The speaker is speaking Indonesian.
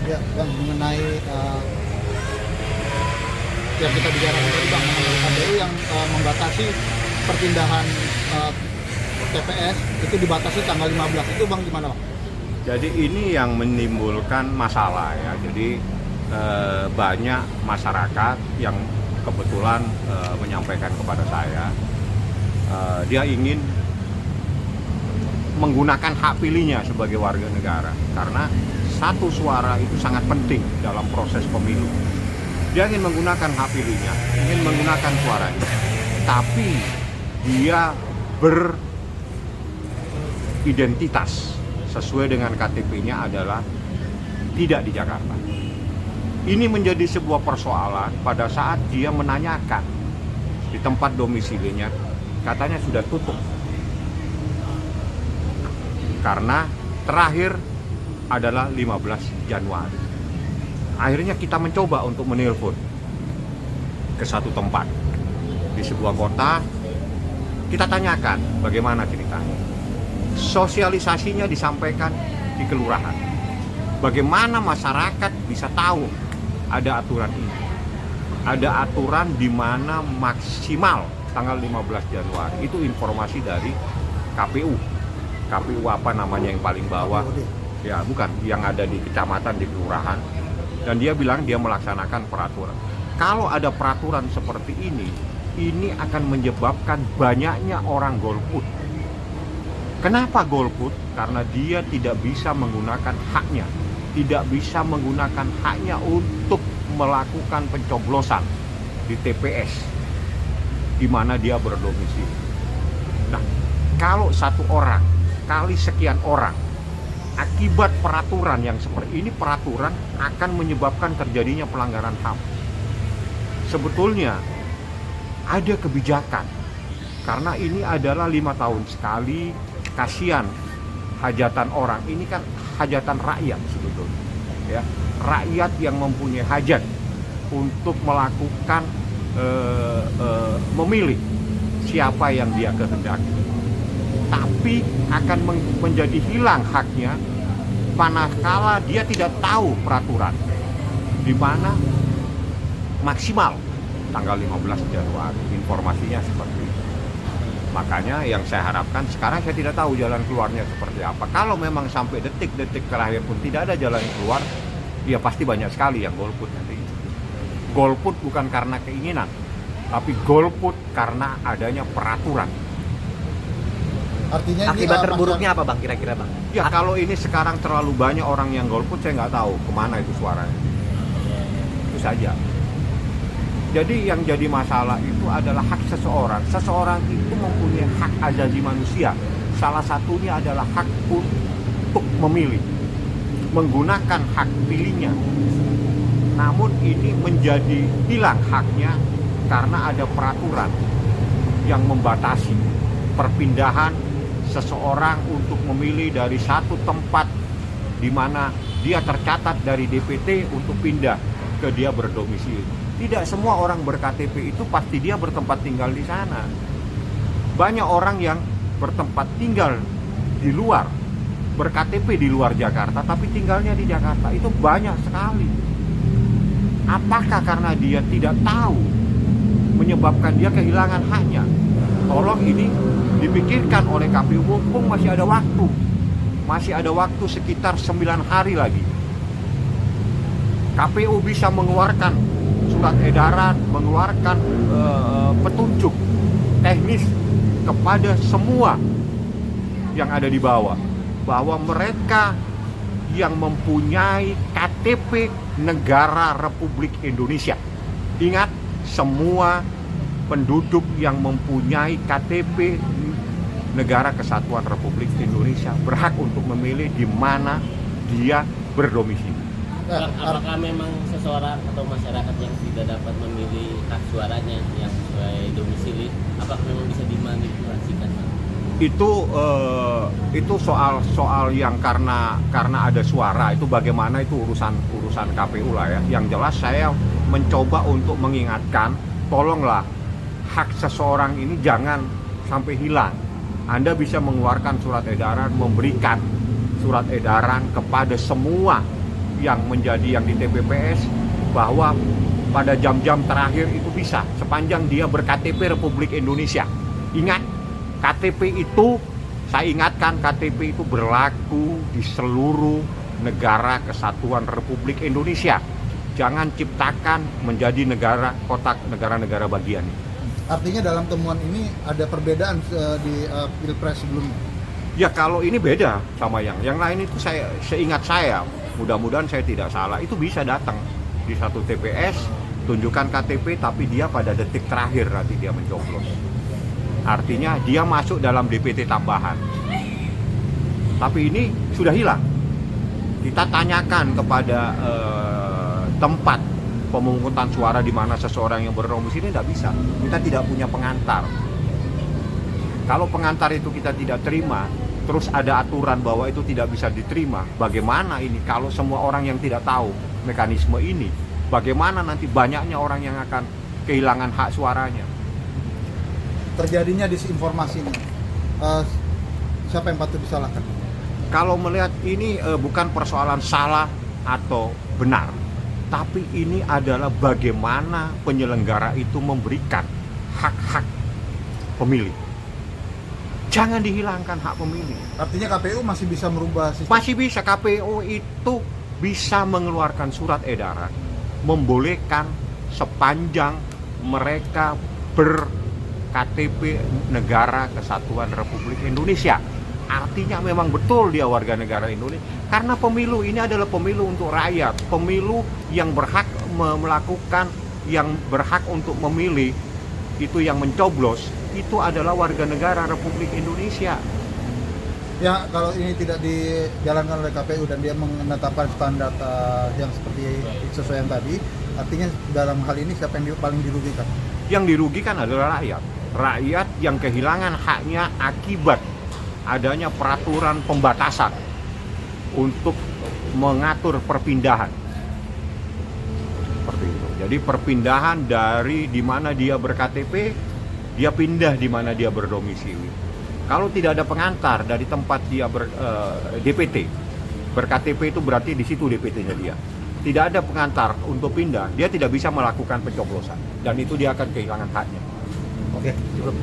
Ya, Bang, mengenai yang kita bicarakan tadi, Bang, mengenai KPU yang membatasi perpindahan TPS itu dibatasi tanggal 15 itu, Bang, gimana, Bang? Jadi ini yang menimbulkan masalah ya. Jadi banyak masyarakat yang kebetulan menyampaikan kepada saya, dia ingin menggunakan hak pilihnya sebagai warga negara karena satu suara itu sangat penting dalam proses pemilu. Dia ingin menggunakan hak pilihnya, ingin menggunakan suaranya, tapi dia beridentitas sesuai dengan KTP-nya adalah tidak di Jakarta. Ini menjadi sebuah persoalan pada saat dia menanyakan di tempat domisilinya, katanya sudah tutup. Karena terakhir adalah 15 Januari. Akhirnya kita mencoba untuk menelpon ke satu tempat di sebuah kota. Kita tanyakan bagaimana ceritanya. Sosialisasinya disampaikan di kelurahan. Bagaimana masyarakat bisa tahu ada aturan ini? Ada aturan di mana maksimal tanggal 15 Januari. Itu informasi dari KPU. KPU apa namanya yang paling bawah? Ya, bukan, yang ada di kecamatan, di kelurahan. Dan dia bilang dia melaksanakan peraturan. Kalau ada peraturan seperti ini akan menyebabkan banyaknya orang golput. Kenapa golput? Karena dia tidak bisa menggunakan haknya. Tidak bisa menggunakan haknya untuk melakukan pencoblosan di TPS di mana dia berdomisili. Nah, kalau satu orang kali sekian orang akibat peraturan yang seperti ini, peraturan akan menyebabkan terjadinya pelanggaran HAM. Sebetulnya ada kebijakan karena ini adalah 5 tahun sekali. Kasihan hajatan orang ini, kan hajatan rakyat sebetulnya ya, rakyat yang mempunyai hajat untuk melakukan memilih siapa yang dia kehendaki, tapi akan menjadi hilang haknya manakala dia tidak tahu peraturan di mana maksimal tanggal 15 Januari. Informasinya seperti itu. Makanya yang saya harapkan sekarang, saya tidak tahu jalan keluarnya seperti apa. Kalau memang sampai detik-detik terakhir pun tidak ada jalan keluar, ya pasti banyak sekali yang golput nanti. Golput bukan karena keinginan, tapi golput karena adanya peraturan. Artinya Akibat terburuknya apa, Bang, kira-kira, Bang? Ya kalau ini sekarang terlalu banyak orang yang golput, saya nggak tahu kemana itu suaranya. Itu saja. Jadi yang jadi masalah itu adalah hak seseorang. Seseorang itu mempunyai hak asasi manusia. Salah satunya adalah hak untuk memilih, menggunakan hak pilihnya. Namun ini menjadi hilang haknya karena ada peraturan yang membatasi perpindahan seseorang untuk memilih dari satu tempat di mana dia tercatat dari DPT untuk pindah ke dia berdomisili. Tidak semua orang ber-KTP itu pasti dia bertempat tinggal di sana. Banyak orang yang bertempat tinggal di luar, ber-KTP di luar Jakarta, tapi tinggalnya di Jakarta. Itu banyak sekali. Apakah karena dia tidak tahu menyebabkan dia kehilangan haknya? Tolong ini dipikirkan oleh KPU, mumpung masih ada waktu. Masih ada waktu sekitar 9 hari lagi. KPU bisa mengeluarkan surat edaran, mengeluarkan petunjuk teknis kepada semua yang ada di bawah, bahwa mereka yang mempunyai KTP negara Republik Indonesia, ingat, semua penduduk yang mempunyai KTP negara kesatuan Republik Indonesia berhak untuk memilih di mana dia berdomisili. Apakah memang seseorang atau masyarakat yang tidak dapat memilih hak suaranya yang sesuai domisili, apakah memang bisa dimanipulasikan? Itu soal yang karena ada suara itu, bagaimana itu urusan KPU lah ya. Yang jelas saya mencoba untuk mengingatkan, tolonglah hak seseorang ini jangan sampai hilang. Anda bisa mengeluarkan surat edaran, memberikan surat edaran kepada semua yang menjadi yang di TPPS bahwa pada jam-jam terakhir itu bisa sepanjang dia berKTP Republik Indonesia. Ingat, KTP itu, saya ingatkan, KTP itu berlaku di seluruh negara kesatuan Republik Indonesia. Jangan ciptakan menjadi kotak negara-negara bagian. Artinya dalam temuan ini ada perbedaan di Pilpres sebelumnya. Ya kalau ini beda sama yang lain itu seingat saya, mudah-mudahan saya tidak salah, itu bisa datang di satu TPS, tunjukkan KTP tapi dia pada detik terakhir nanti dia mencoblos. Artinya dia masuk dalam DPT tambahan. Tapi ini sudah hilang. Kita tanyakan kepada tempat pemungutan suara di mana seseorang yang berdomisili tidak bisa. Kita tidak punya pengantar. Kalau pengantar itu kita tidak terima, terus ada aturan bahwa itu tidak bisa diterima, bagaimana ini kalau semua orang yang tidak tahu mekanisme ini? Bagaimana nanti banyaknya orang yang akan kehilangan hak suaranya? Terjadinya disinformasi ini, siapa yang patut disalahkan? Kalau melihat ini bukan persoalan salah atau benar, tapi ini adalah bagaimana penyelenggara itu memberikan hak-hak pemilih. Jangan dihilangkan hak pemilih. Artinya KPU masih bisa merubah sistem? Masih bisa. KPU itu bisa mengeluarkan surat edaran membolehkan sepanjang mereka ber-KTP Negara Kesatuan Republik Indonesia. Artinya memang betul dia warga negara Indonesia. Karena pemilu ini adalah pemilu untuk rakyat. Pemilu yang berhak melakukan, yang berhak untuk memilih, itu yang mencoblos, itu adalah warga negara Republik Indonesia. Ya, kalau ini tidak dijalankan oleh KPU dan dia menetapkan standar yang seperti sesuai yang tadi, artinya dalam hal ini siapa yang paling dirugikan? Yang dirugikan adalah rakyat. Rakyat yang kehilangan haknya akibat adanya peraturan pembatasan untuk mengatur perpindahan. Seperti itu. Jadi perpindahan dari di mana dia berKTP, dia pindah di mana dia berdomisili. Kalau tidak ada pengantar dari tempat dia DPT, berKTP itu berarti di situ DPT-nya dia. Tidak ada pengantar untuk pindah, dia tidak bisa melakukan pencoblosan dan itu dia akan kehilangan haknya. Oke, cukup.